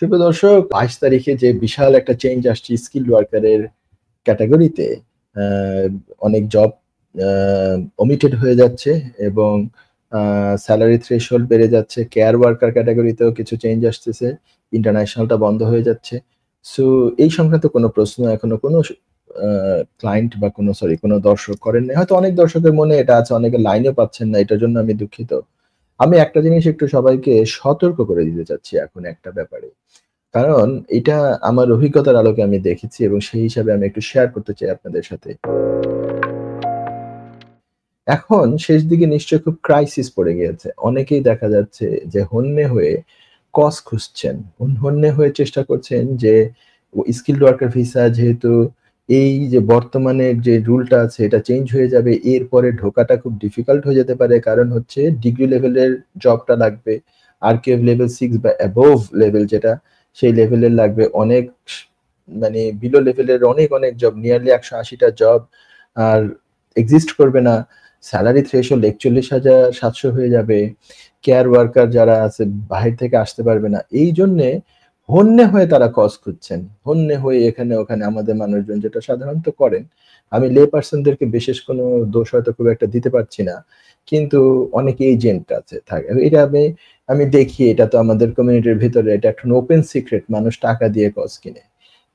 শুভ দর্শক, 22 তারিখে যে বিশাল একটা চেঞ্জ আসছে স্কিলড ওয়ার্কারের ক্যাটাগরিতে। অনেক জব ওমিটেড হয়ে যাচ্ছে এবং স্যালারি থ্রেশহোল্ড বেড়ে যাচ্ছে। কেয়ার ওয়ার্কার ক্যাটাগরিতেও কিছু চেঞ্জ আসতেছে, ইন্টারন্যাশনালটা বন্ধ হয়ে যাচ্ছে। সো এই সংক্রান্ত কোনো প্রশ্ন এখনো কোনো ক্লায়েন্ট বা কোনো দর্শক করেন নাই। হয়তো অনেক দর্শকের মনে এটা আছে, অনেকে লাইনও পাচ্ছেন না, এটার জন্য আমি দুঃখিত। আমি একটা জিনিস একটু সবাইকে সতর্ক করে দিতে চাচ্ছি এখন একটা ব্যাপারে। কারণ এটা আমার অভিজ্ঞতার আলোকে আমি দেখেছি এবং সেই হিসাবে আমি একটু শেয়ার করতে চাই আপনাদের সাথে। এখন শেষ দিকে নিশ্চয়ই খুব ক্রাইসিস পড়ে গিয়েছে। অনেকেই দেখা যাচ্ছে যে হন্যে হয়ে কজ খুঁজছেন। হন্যে হয়ে চেষ্টা করছেন যে স্কিলড ওয়ার্কার ভিসা যেহেতু এই যে বর্তমানে যে রুলটা আছে এটা চেঞ্জ হয়ে যাবে। এরপরে ঢোকাটা খুব ডিফিকাল্ট হয়ে যেতে পারে। কারণ হচ্ছে ডিগ্রি লেভেলের জবটা লাগবে। আরকিউএফ লেভেল 6 বা অ্যাবভ লেভেল যেটা, সেই লেভেলের লাগবে অনেক, মানে বিলো লেভেলের অনেক জব, নিয়ারলি 180 টা জব আর এক্সিস্ট করবে না। স্যালারি থ্রেশহোল্ড ৪১,৭০০ হয়ে যাবে। কেয়ার ওয়ার্কার যারা আছে বাহির থেকে আসতে পারবে না। এই জন্যে হন্যে হয়ে তারা কজ খুঁজছেন। হন্যে হয়ে এখানে ওখানে আমাদের মানুষজন যেটা সাধারণত করেন। আমি লে পারসনদেরকে বিশেষ কোনো দোষ হয়তো খুব একটা দিতে পারছি না। কিন্তু অনেক এজেন্ট আছে থাকে। এটা আমি দেখি, এটা তো আমাদের কমিউনিটির ভিতরে এটা একটা ওপেন সিক্রেট। মানুষ টাকা দিয়ে কজ কিনে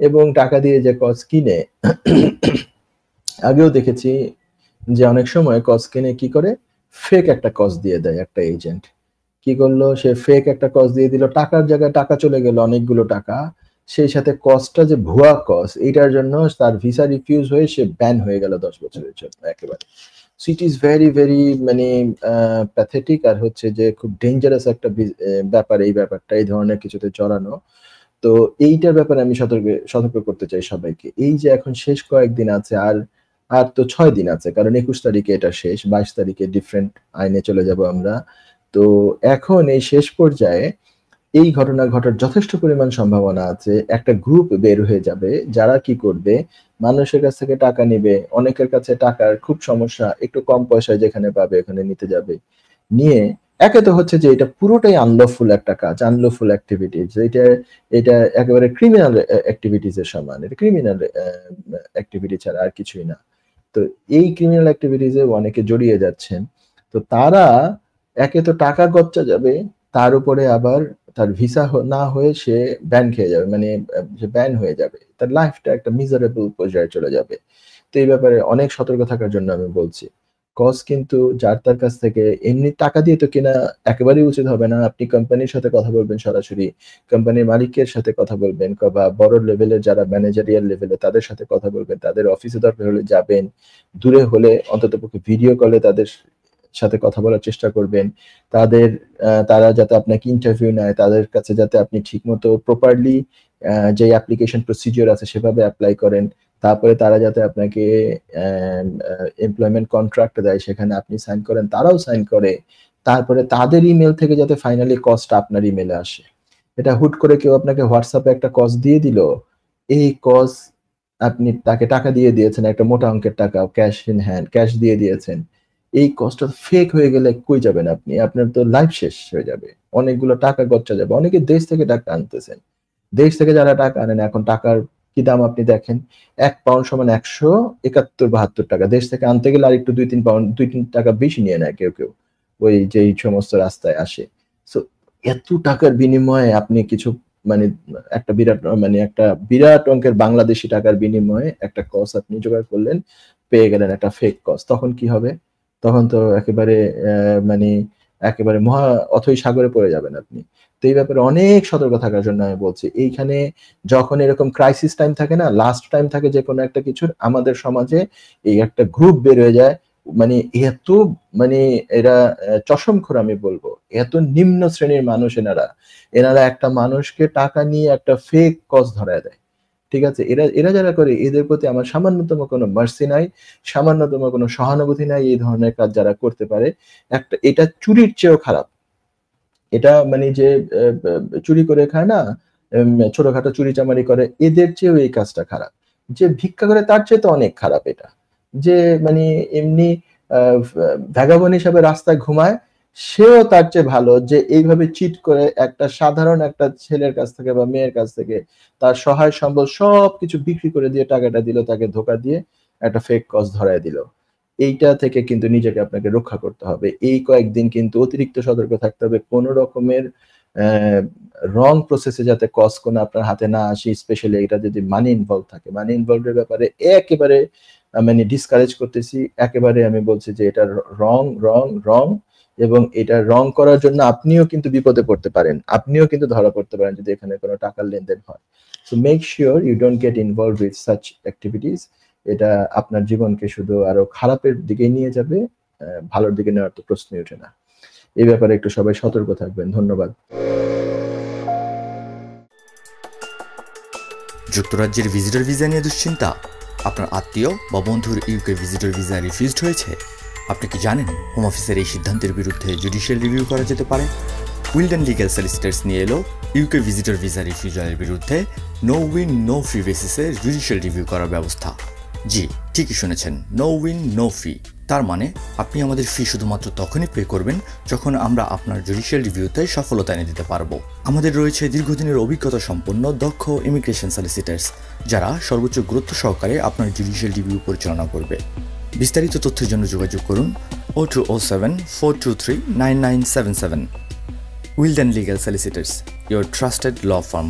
এবং টাকা দিয়ে যে কজ কিনে আগেও দেখেছি যে অনেক সময় কজ কিনে কি করে, ফেক একটা কজ দিয়ে দেয় একটা এজেন্ট। কি করলো, সে ফেক একটা কজ দিয়ে দিল, টাকার জায়গায় টাকা চলে গেল অনেকগুলো টাকা। সেই সাথে কজটা যে ভুয়া কজ, এটার জন্য তার ভিসা রিফিউজ হয়ে সে ব্যান হয়ে গেল 10 বছরের জন্য একেবারে। সো ইট ইজ ভেরি মানে প্যাথেটিক, আর হচ্ছে যে খুব ডেঞ্জারাস একটা ব্যাপার এই ব্যাপারটা, এই ধরনের কিছুতে জড়ানো। তো এইটার ব্যাপারে আমি সতর্ক করতে চাই সবাইকে। এই যে এখন শেষ কয়েকদিন আছে, আর তো ৬ দিন আছে। কারণ ২১ তারিখে এটা শেষ, ২২ তারিখে ডিফারেন্ট আইনে চলে যাব আমরা। তো এখন এই শেষ পর্যায়ে এই ঘটনা ঘটার যথেষ্ট পরিমাণ সম্ভাবনা আছে। একটা গ্রুপ বের হয়ে যাবে যারা কি করবে, মানুষের কাছ থেকে টাকা নিবে। অনেকের কাছে টাকার খুব সমস্যা, একটু কম পয়সায় যেখানে পাবে ওখানে নিতে যাবে। নিয়ে একে তো হচ্ছে যে এটা পুরোটাই আনলফুল একটা কাজ, আনলফুল অ্যাক্টিভিটিজ। এটা একেবারে ক্রিমিনাল অ্যাক্টিভিটিজ এর সমান। এটা ক্রিমিনাল অ্যাক্টিভিটি ছাড়া আর কিছুই না। তো এই ক্রিমিনাল অ্যাক্টিভিটিজ এ অনেকে জড়িয়ে যাচ্ছেন। তো তারা একে তো টাকা গচ্চা যাবে, তার উপরে আবার তার ভিসা না হয়ে সে ব্যান খেয়ে যাবে, মানে সে ব্যান হয়ে যাবে। তার লাইফটা একটা মিজারেবল পর্যায়ে চলে যাবে। তো এই ব্যাপারে অনেক সতর্ক থাকার জন্য আমি বলছি। কজ কিন্তু যার তার কাছ থেকে এমনি টাকা দিয়ে তো কেনা একেবারেই উচিত হবে না। আপনি কোম্পানির সাথে কথা বলবেন সরাসরি, কোম্পানির মালিকের সাথে কথা বলবেন বা বড় লেভেলের যারা ম্যানেজারিয়াল লেভেলে তাদের সাথে কথা বলবেন, তাদের অফিসে দরকার হলে যাবেন। দূরে হলে অন্ততপক্ষে ভিডিও কলে তাদের সাথে কথা বলার চেষ্টা করবেন। তারা যাতে আপনাকে ইন্টারভিউ নেয়, তাদের কাছে যাতে আপনি ঠিকমতো প্রপারলি যে অ্যাপ্লিকেশন প্রসিডিওর আছে সেভাবে এপ্লাই করেন। তারপরে তারা যাতে আপনাকে এমপ্লয়মেন্ট কন্ট্রাক্ট দেয়, সেখানে আপনি সাইন করেন, তারাও সাইন করে। তারপরে তাদের ইমেল থেকে যাতে ফাইনালি কজটা আপনার ইমেলে আসে। এটা হুট করে কেউ আপনাকে হোয়াটসঅ্যাপে একটা কজ দিয়ে দিল, এই কজ আপনি তাকে টাকা দিয়ে দিয়েছেন, একটা মোটা অঙ্কের টাকা ক্যাশ ইন হ্যান্ড, ক্যাশ দিয়ে দিয়েছেন। এই কজটা ফেক হয়ে গেলে কই যাবেন আপনি? আপনার তো লাইফ শেষ হয়ে যাবে। অনেকগুলো টাকা গচ্চা যাবে। অনেকে দেশ থেকে টাকা আনতেছেন। দেশ থেকে যারা টাকা আনেন, এখন টাকার কি দাম আপনি দেখেন। ১ পাউন্ড সমান ১৭১-৭২ টাকা। দেশ থেকে আনতে গেলে আরেকটু ২-৩ পাউন্ড, ২-৩ টাকা বেশি নিয়ে নেয় কেউ। ওই যেই সমস্ত রাস্তায় আসে। সো এত টাকার বিনিময়ে আপনি কিছু, মানে একটা বিরাট অঙ্কের বাংলাদেশী টাকার বিনিময়ে একটা কজ আপনি জোগাড় করলেন, পেয়ে গেলেন একটা ফেক কজ। তখন কি হবে? তখন তো একেবারে মানে একেবারে মহা অথৈ সাগরে পড়ে যাবেন আপনি। তো এই ব্যাপারে অনেক সতর্ক থাকার জন্য আমি বলছি। এইখানে যখন এরকম ক্রাইসিস টাইম থাকে না, লাস্ট টাইম থাকে যেকোনো একটা কিছুর, আমাদের সমাজে এই একটা গ্রুপ বের হয়ে যায়। মানে এত, মানে এরা চশমখোর আমি বলবো। এত নিম্ন শ্রেণীর মানুষ এনারা। এনারা একটা মানুষকে টাকা নিয়ে একটা ফেক কজ ধরায় দেয়। ঠিক আছে? এরা এরা যারা করে এদের প্রতি আমার সামান্যতম কোনো মার্সি নাই, সামান্যতম কোনো সহানুভূতি নাই। এই ধরনের কাজ যারা করতে পারে, এটা চুরির চেয়েও খারাপ। এটা মানে যে চুরি করে খায় না, ছোটখাটো চুরিচামারি করে, এদের চেয়েও এই কাজটা খারাপ। যে ভিক্ষা করে তার চেয়ে তো অনেক খারাপ এটা। যে মানে এমনি ভ্যাগাবন্ড হিসাবে রাস্তায় ঘুমায়, সেও তার চেয়ে ভালো যে এইভাবে চিট করে একটা সাধারণ একটা ছেলের কাছ থেকে বা মেয়ের কাছ থেকে তার সহায় সম্বল সবকিছু বিক্রি করে দিয়ে টাকাটা দিল, তাকে ধোকা দিয়ে একটা ফেক কজ ধরায় দিল। এইটা থেকে কিন্তু নিজেকে আপনাকে রক্ষা করতে হবে। এই কয়েকদিন কিন্তু অতিরিক্ত সতর্ক থাকতে হবে। কোন রকমের রং প্রসেসে যাতে কজ কোনো আপনার হাতে না আসে, স্পেশালি এটা যদি মানি ইনভলভ থাকে। মানি ইনভলভের ব্যাপারে একেবারে মানে ডিসকারেজ করতেছি। একেবারে আমি বলছি যে এটা রং রং রং, এবং এটা রং করার জন্য আপনিও কিন্তু বিপদে পড়তে পারেন। আপনিও কিন্তু ধরা পড়তে পারেন যদি এখানে কোনো টাকার লেনদেন হয়। So make sure you don't get involved with such activities. এটা আপনার জীবনকে শুধু আরো খারাপের দিকে নিয়ে যাবে, ভালোর দিকে নেওয়ার তো প্রশ্নই ওঠে না। এই ব্যাপারে একটু সবাই সতর্ক থাকবেন। ধন্যবাদ। যুক্তরাজ্যের ভিজিটর ভিসা নিয়ে দুশ্চিন্তা? আপনার আত্মীয় বা বন্ধুর ইউকে ভিজিটর ভিসা রিফিউজড হয়েছে? আপনি কি জানেন হোম অফিসের এই সিদ্ধান্তের বিরুদ্ধে জুডিশিয়াল রিভিউ করা যেতে পারে? উইলডেন লিগ্যাল সলিসিটরস নিয়ে এলো ইউকে ভিজিটর ভিসা রিফিউজালের বিরুদ্ধে নো উইন নো ফি বেসিসে জুডিশিয়াল রিভিউ করার ব্যবস্থা। জি, ঠিকই শুনেছেন, নো উইন নো ফি। তার মানে আপনি আমাদের ফি শুধুমাত্র তখনই পে করবেন যখন আমরা আপনার জুডিশিয়াল রিভিউতে সফলতা এনে দিতে পারবো। আমাদের রয়েছে দীর্ঘদিনের অভিজ্ঞতা সম্পন্ন দক্ষ ইমিগ্রেশন সলিসিটার্স, যারা সর্বোচ্চ গুরুত্ব সহকারে আপনার জুডিশিয়াল রিভিউ পরিচালনা করবে। বিস্তারিত তথ্যের জন্য যোগাযোগ করুন 0207 423 9977। Wilden legal solicitors, your trusted law firm.